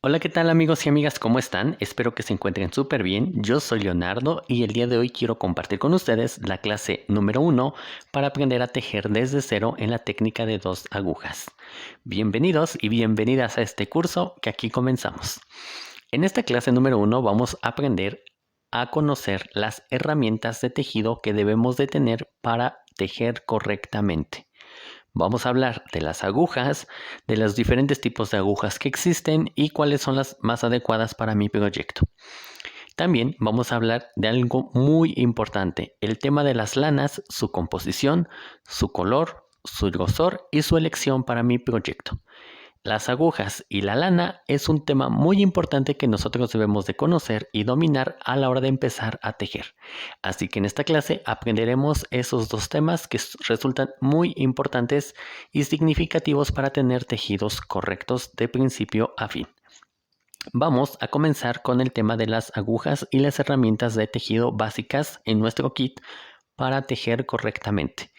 Hola, ¿qué tal amigos y amigas? ¿Cómo están? Espero que se encuentren súper bien. Yo soy Leonardo y el día de hoy quiero compartir con ustedes la clase número 1 para aprender a tejer desde cero en la técnica de 2 agujas. Bienvenidos y bienvenidas a este curso que aquí comenzamos. En esta clase número 1 vamos a aprender a conocer las herramientas de tejido que debemos de tener para tejer correctamente. Vamos a hablar de las agujas, de los diferentes tipos de agujas que existen y cuáles son las más adecuadas para mi proyecto. También vamos a hablar de algo muy importante, el tema de las lanas, su composición, su color, su grosor y su elección para mi proyecto. Las agujas y la lana es un tema muy importante que nosotros debemos de conocer y dominar a la hora de empezar a tejer. Así que en esta clase aprenderemos esos dos temas que resultan muy importantes y significativos para tener tejidos correctos de principio a fin. Vamos a comenzar con el tema de las agujas y las herramientas de tejido básicas en nuestro kit para tejer correctamente.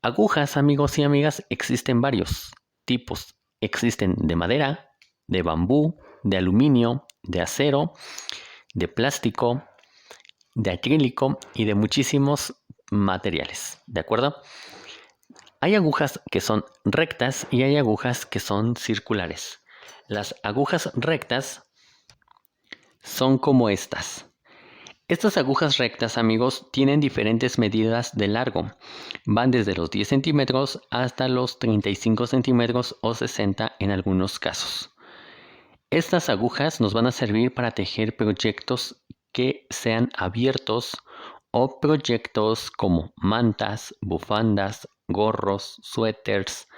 Agujas, amigos y amigas, existen varios tipos. Existen de madera, de bambú, de aluminio, de acero, de plástico, de acrílico y de muchísimos materiales. ¿De acuerdo? Hay agujas que son rectas y hay agujas que son circulares. Las agujas rectas son como estas. Estas agujas rectas, amigos, tienen diferentes medidas de largo. Van desde los 10 centímetros hasta los 35 centímetros o 60 en algunos casos. Estas agujas nos van a servir para tejer proyectos que sean abiertos o proyectos como mantas, bufandas, gorros, suéteres,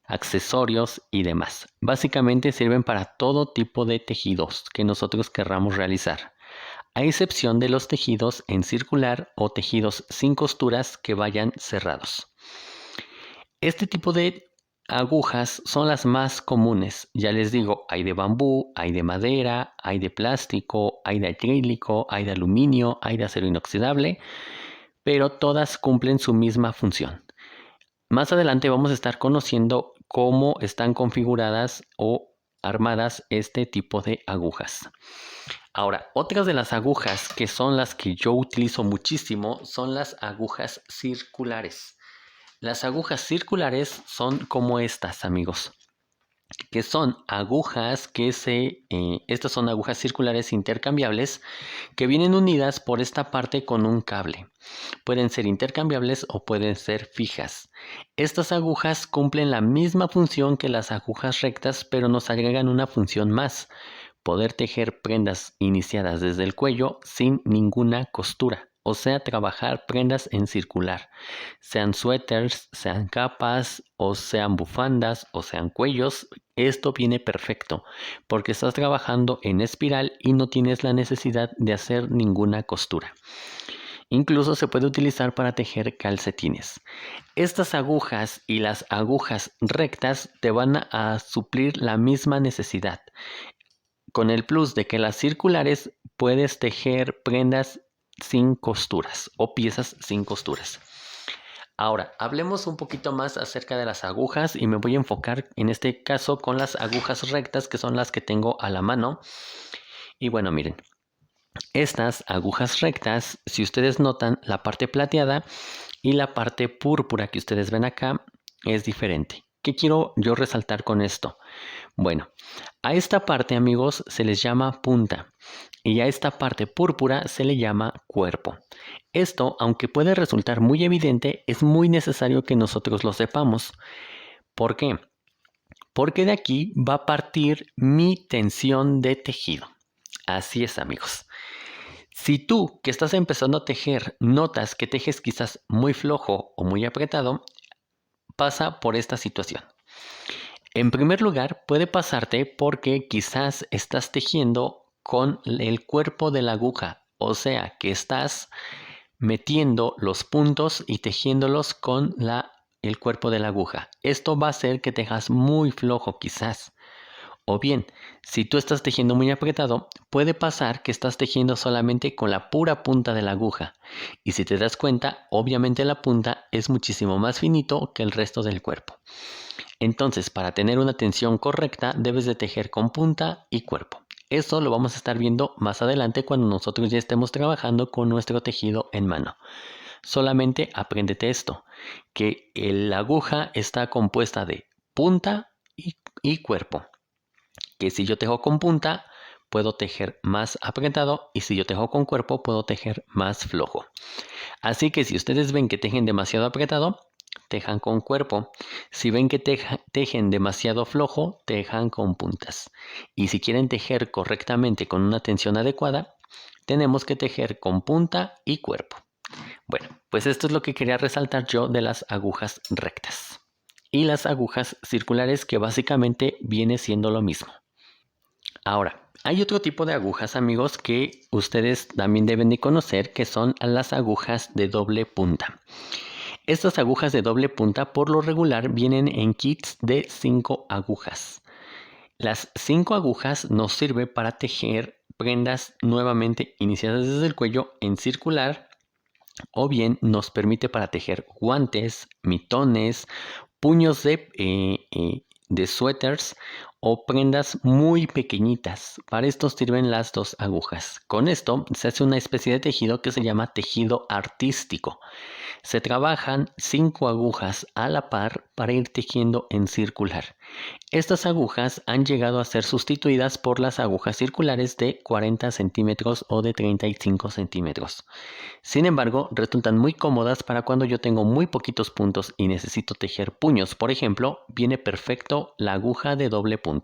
accesorios y demás. Básicamente sirven para todo tipo de tejidos que nosotros querramos realizar, a excepción de los tejidos en circular o tejidos sin costuras que vayan cerrados. Este tipo de agujas son las más comunes. Ya les digo, hay de bambú, hay de madera, hay de plástico, hay de acrílico, hay de aluminio, hay de acero inoxidable, pero todas cumplen su misma función. Más adelante vamos a estar conociendo cómo están configuradas o armadas este tipo de agujas. Ahora, otras de las agujas que son las que yo utilizo muchísimo son las agujas circulares. Las agujas circulares son como estas, amigos, que son agujas estas son agujas circulares intercambiables que vienen unidas por esta parte con un cable. Pueden ser intercambiables o pueden ser fijas. Estas agujas cumplen la misma función que las agujas rectas, pero nos agregan una función más: poder tejer prendas iniciadas desde el cuello sin ninguna costura, o sea, trabajar prendas en circular, sean suéteres, sean capas, o sean bufandas, o sean cuellos. Esto viene perfecto, porque estás trabajando en espiral y no tienes la necesidad de hacer ninguna costura. Incluso se puede utilizar para tejer calcetines. Estas agujas y las agujas rectas te van a suplir la misma necesidad, con el plus de que las circulares puedes tejer prendas sin costuras o piezas sin costuras. Ahora, hablemos un poquito más acerca de las agujas y me voy a enfocar en este caso con las agujas rectas, que son las que tengo a la mano. Y bueno, miren, estas agujas rectas, si ustedes notan, la parte plateada y la parte púrpura que ustedes ven acá es diferente. ¿Qué quiero yo resaltar con esto? Bueno, a esta parte, amigos, se les llama punta y a esta parte púrpura se le llama cuerpo. Esto, aunque puede resultar muy evidente, es muy necesario que nosotros lo sepamos. ¿Por qué? Porque de aquí va a partir mi tensión de tejido. Así es, amigos. Si tú, que estás empezando a tejer, notas que tejes quizás muy flojo o muy apretado, pasa por esta situación. En primer lugar, puede pasarte porque quizás estás tejiendo con el cuerpo de la aguja, o sea, que estás metiendo los puntos y tejiéndolos con el cuerpo de la aguja. Esto va a hacer que tejas muy flojo quizás. O bien, si tú estás tejiendo muy apretado, puede pasar que estás tejiendo solamente con la pura punta de la aguja. Y si te das cuenta, obviamente la punta es muchísimo más finito que el resto del cuerpo. Entonces, para tener una tensión correcta, debes de tejer con punta y cuerpo. Eso lo vamos a estar viendo más adelante cuando nosotros ya estemos trabajando con nuestro tejido en mano. Solamente apréndete esto, que la aguja está compuesta de punta y cuerpo. Que si yo tejo con punta, puedo tejer más apretado y si yo tejo con cuerpo, puedo tejer más flojo. Así que si ustedes ven que tejen demasiado apretado, tejan con cuerpo. Si ven que tejen demasiado flojo, tejan con puntas. Y si quieren tejer correctamente con una tensión adecuada, tenemos que tejer con punta y cuerpo. Bueno, pues esto es lo que quería resaltar yo de las agujas rectas. Y las agujas circulares que básicamente viene siendo lo mismo. Ahora, hay otro tipo de agujas, amigos, que ustedes también deben de conocer, que son las agujas de doble punta. Estas agujas de doble punta por lo regular vienen en kits de 5 agujas. Las 5 agujas nos sirven para tejer prendas nuevamente iniciadas desde el cuello en circular o bien nos permite para tejer guantes, mitones, puños de suéteres o prendas muy pequeñitas. Para esto sirven las 2 agujas. Con esto se hace una especie de tejido que se llama tejido artístico. Se trabajan 5 agujas a la par para ir tejiendo en circular. Estas agujas han llegado a ser sustituidas por las agujas circulares de 40 centímetros o de 35 centímetros. Sin embargo, resultan muy cómodas para cuando yo tengo muy poquitos puntos y necesito tejer puños. Por ejemplo, viene perfecto la aguja de doble punta.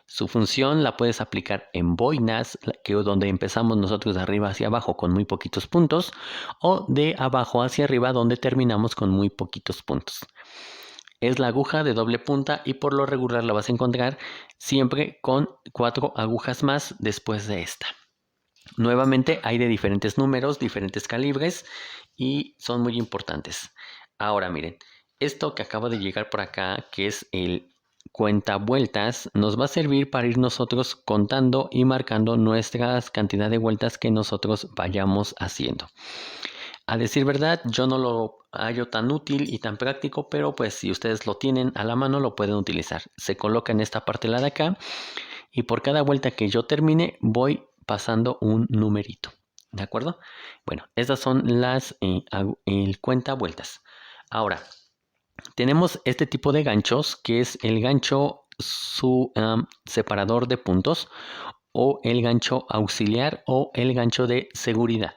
Su función la puedes aplicar en boinas, que es donde empezamos nosotros de arriba hacia abajo con muy poquitos puntos, o de abajo hacia arriba donde terminamos con muy poquitos puntos. Es la aguja de doble punta y por lo regular la vas a encontrar siempre con 4 agujas más después de esta. Nuevamente hay de diferentes números, diferentes calibres y son muy importantes. Ahora miren, esto que acaba de llegar por acá, que es el cuentavueltas, nos va a servir para ir nosotros contando y marcando nuestras cantidad de vueltas que nosotros vayamos haciendo. A decir verdad, yo no lo hallo tan útil y tan práctico, pero pues si ustedes lo tienen a la mano lo pueden utilizar. Se coloca en esta parte la de acá y por cada vuelta que yo termine voy pasando un numerito. ¿De acuerdo? Bueno, estas son las el cuenta vueltas. Ahora, tenemos este tipo de ganchos que es el gancho separador de puntos o el gancho auxiliar o el gancho de seguridad.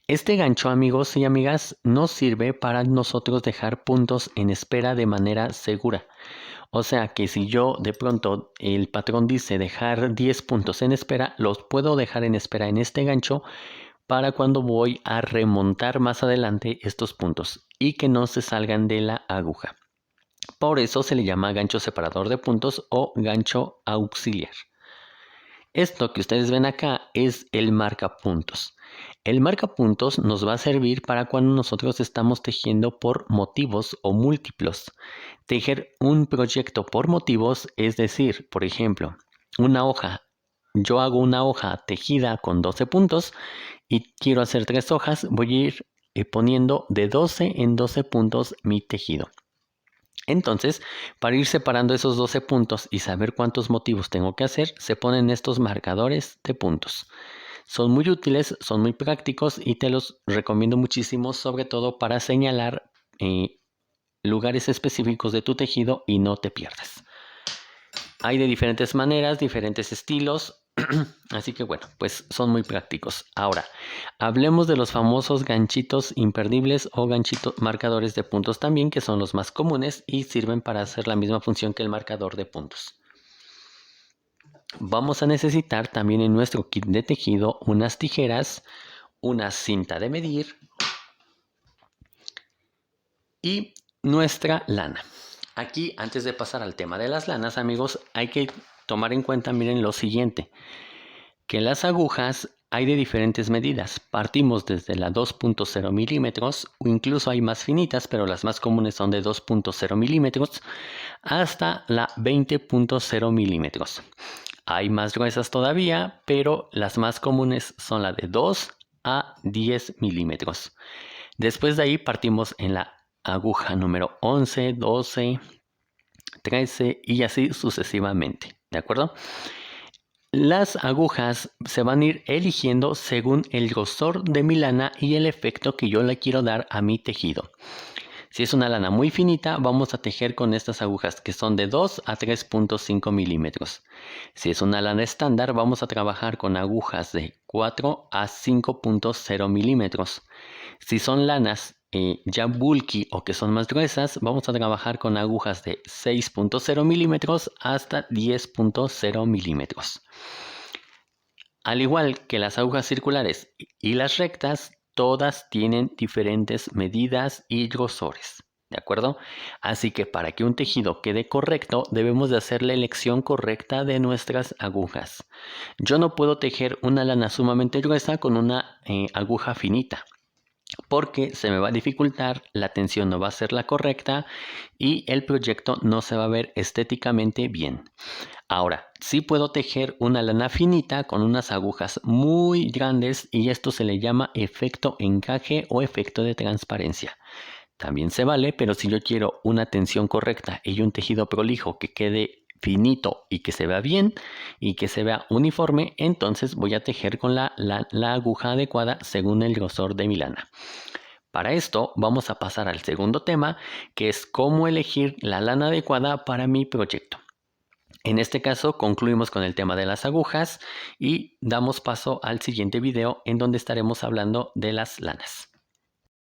Este gancho, amigos y amigas, nos sirve para nosotros dejar puntos en espera de manera segura. O sea que si yo de pronto el patrón dice dejar 10 puntos en espera, los puedo dejar en espera en este gancho para cuando voy a remontar más adelante estos puntos y que no se salgan de la aguja. Por eso se le llama gancho separador de puntos o gancho auxiliar. Esto que ustedes ven acá es el marcapuntos. El marcapuntos nos va a servir para cuando nosotros estamos tejiendo por motivos o múltiplos. Tejer un proyecto por motivos, es decir, por ejemplo, una hoja. Yo hago una hoja tejida con 12 puntos y quiero hacer 3 hojas, voy a ir poniendo de 12 en 12 puntos mi tejido. Entonces, para ir separando esos 12 puntos y saber cuántos motivos tengo que hacer, se ponen estos marcadores de puntos. Son muy útiles, son muy prácticos y te los recomiendo muchísimo, sobre todo para señalar lugares específicos de tu tejido y no te pierdas. Hay de diferentes maneras, diferentes estilos, así que bueno, pues son muy prácticos. Ahora, hablemos de los famosos ganchitos imperdibles o ganchitos marcadores de puntos también, que son los más comunes y sirven para hacer la misma función que el marcador de puntos. Vamos a necesitar también en nuestro kit de tejido unas tijeras, una cinta de medir y nuestra lana. Aquí, antes de pasar al tema de las lanas, amigos, hay que tomar en cuenta, miren lo siguiente, que las agujas hay de diferentes medidas. Partimos desde la 2.0 milímetros, o incluso hay más finitas, pero las más comunes son de 2.0 milímetros, hasta la 20.0 milímetros. Hay más gruesas todavía, pero las más comunes son la de 2 a 10 milímetros. Después de ahí partimos en la aguja número 11, 12, 13 y así sucesivamente, ¿de acuerdo? Las agujas se van a ir eligiendo según el grosor de mi lana y el efecto que yo le quiero dar a mi tejido. Si es una lana muy finita, vamos a tejer con estas agujas que son de 2 a 3.5 milímetros. Si es una lana estándar, vamos a trabajar con agujas de 4 a 5.0 milímetros. Si son lanas ya bulky o que son más gruesas, vamos a trabajar con agujas de 6.0 milímetros hasta 10.0 milímetros. Al igual que las agujas circulares y las rectas, todas tienen diferentes medidas y grosores, ¿de acuerdo? Así que para que un tejido quede correcto, debemos de hacer la elección correcta de nuestras agujas. Yo no puedo tejer una lana sumamente gruesa con una aguja finita, porque se me va a dificultar, la tensión no va a ser la correcta y el proyecto no se va a ver estéticamente bien. Ahora, sí puedo tejer una lana finita con unas agujas muy grandes y esto se le llama efecto encaje o efecto de transparencia. También se vale, pero si yo quiero una tensión correcta y un tejido prolijo que quede finito y que se vea bien y que se vea uniforme, entonces voy a tejer con la aguja adecuada según el grosor de mi lana. Para esto vamos a pasar al segundo tema, que es cómo elegir la lana adecuada para mi proyecto. En este caso concluimos con el tema de las agujas y damos paso al siguiente video en donde estaremos hablando de las lanas.